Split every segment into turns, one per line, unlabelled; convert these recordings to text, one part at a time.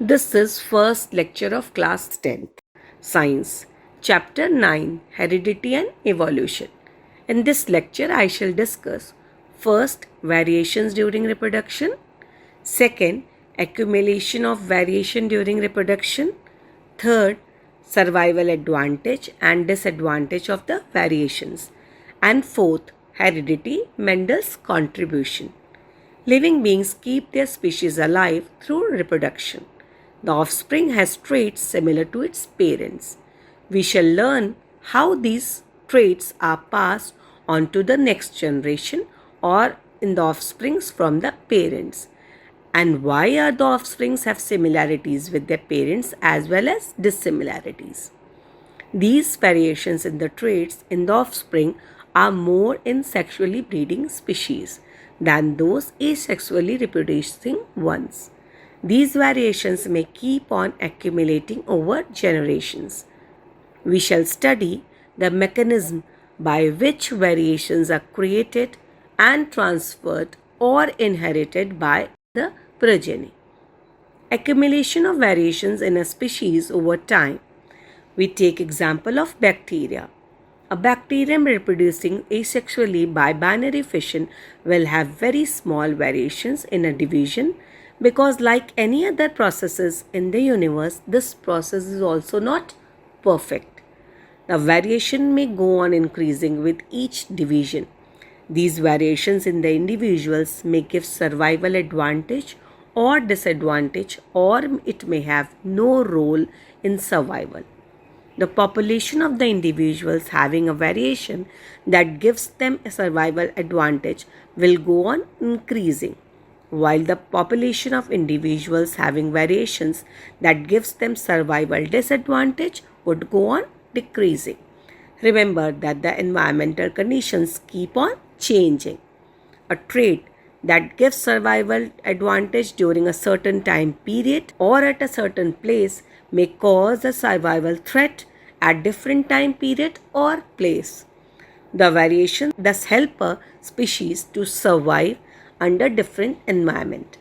This is first lecture of class 10th, Science, Chapter 9, Heredity and Evolution. In this lecture, I shall discuss first, variations during reproduction, second, accumulation of variation during reproduction, third, survival advantage and disadvantage of the variations, and fourth, heredity, Mendel's contribution. Living beings keep their species alive through reproduction. The offspring has traits similar to its parents. We shall learn how these traits are passed on to the next generation or in the offsprings from the parents. And why are the offsprings have similarities with their parents as well as dissimilarities? These variations in the traits in the offspring are more in sexually breeding species than those asexually reproducing ones. These variations may keep on accumulating over generations. We shall study the mechanism by which variations are created and transferred or inherited by the progeny. Accumulation of variations in a species over time. We take example of bacteria. A bacterium reproducing asexually by binary fission will have very small variations in a division because like any other processes in the universe, this process is also not perfect. The variation may go on increasing with each division. These variations in the individuals may give survival advantage or disadvantage, or it may have no role in survival. The population of the individuals having a variation that gives them a survival advantage will go on increasing, while the population of individuals having variations that gives them survival disadvantage would go on decreasing. Remember that the environmental conditions keep on changing. A trait that gives survival advantage during a certain time period or at a certain place may cause a survival threat at different time period or place. The variation thus help a species to survive under different environment.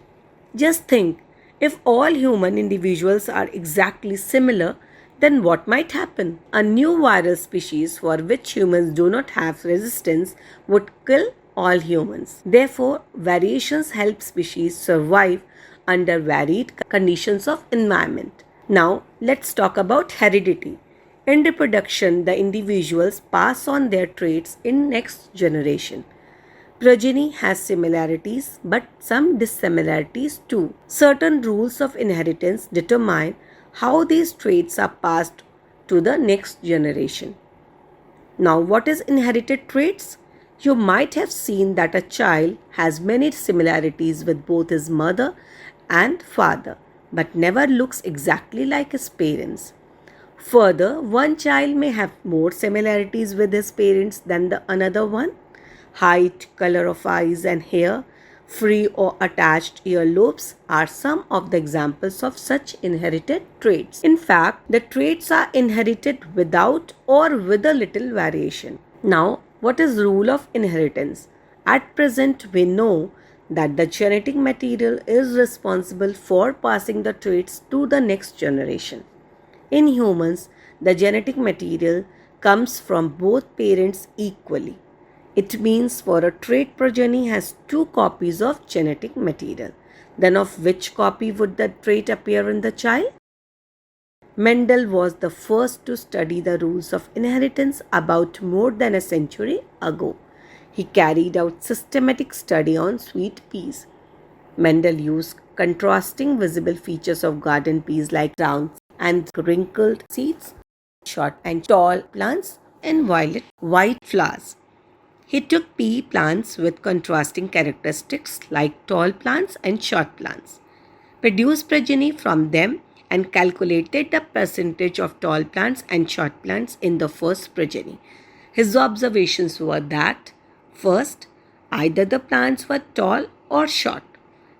Just think, if all human individuals are exactly similar, then what might happen? A new viral species for which humans do not have resistance would kill all humans. Therefore, variations help species survive under varied conditions of environment. Now, let's talk about heredity. In reproduction, the individuals pass on their traits in next generation. Progeny has similarities but some dissimilarities too. Certain rules of inheritance determine how these traits are passed to the next generation. Now, what is inherited traits? You might have seen that a child has many similarities with both his mother and father, but never looks exactly like his parents. Further, one child may have more similarities with his parents than the another one. Height, color of eyes and hair, free or attached earlobes are some of the examples of such inherited traits. In fact, the traits are inherited without or with a little variation. Now, what is rule of inheritance? At present, we know that the genetic material is responsible for passing the traits to the next generation. In humans, the genetic material comes from both parents equally. It means for a trait progeny has two copies of genetic material. Then of which copy would the trait appear in the child? Mendel was the first to study the rules of inheritance about more than a century ago. He carried out systematic study on sweet peas. Mendel used contrasting visible features of garden peas like round and wrinkled seeds, short and tall plants, and violet white flowers. He took pea plants with contrasting characteristics like tall plants and short plants, produced progeny from them, and calculated the percentage of tall plants and short plants in the first progeny. His observations were that, first, either the plants were tall or short.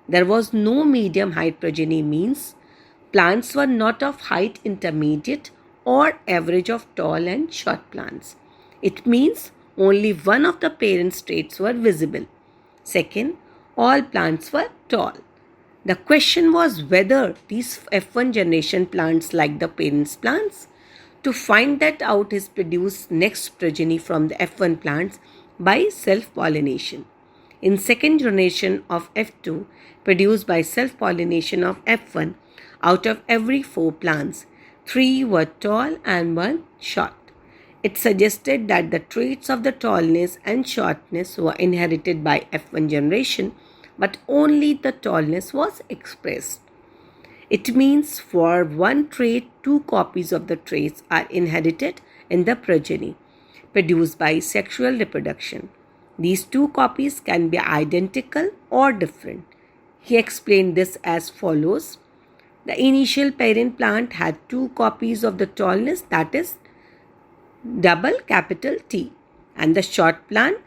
There was no medium height progeny means plants were not of height intermediate or average of tall and short plants. It means only one of the parent traits were visible. Second, all plants were tall. The question was whether these F1 generation plants like the parents' plants. To find that out, he produced next progeny from the F1 plants by self-pollination. In second generation of F2, produced by self-pollination of F1, out of every 4 plants, 3 were tall and 1 short. It suggested that the traits of the tallness and shortness were inherited by F1 generation, but only the tallness was expressed. It means for one trait, 2 copies of the traits are inherited in the progeny, produced by sexual reproduction. These 2 copies can be identical or different. He explained this as follows. The initial parent plant had 2 copies of the tallness, that is double capital T, and the short plant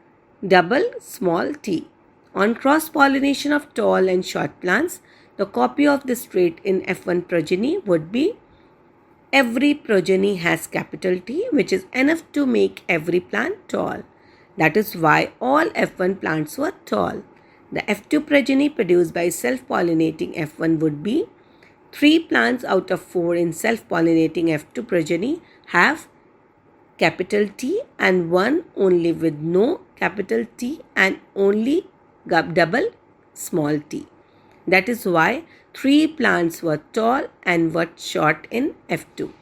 double small t. On cross-pollination of tall and short plants, the copy of this trait in F1 progeny would be every progeny has capital T, which is enough to make every plant tall. That is why all F1 plants were tall. The F2 progeny produced by self-pollinating F1 would be 3 plants out of 4 in self-pollinating F2 progeny have capital T and 1 only with no capital T and only double small t. That is why 3 plants were tall and were short in F2.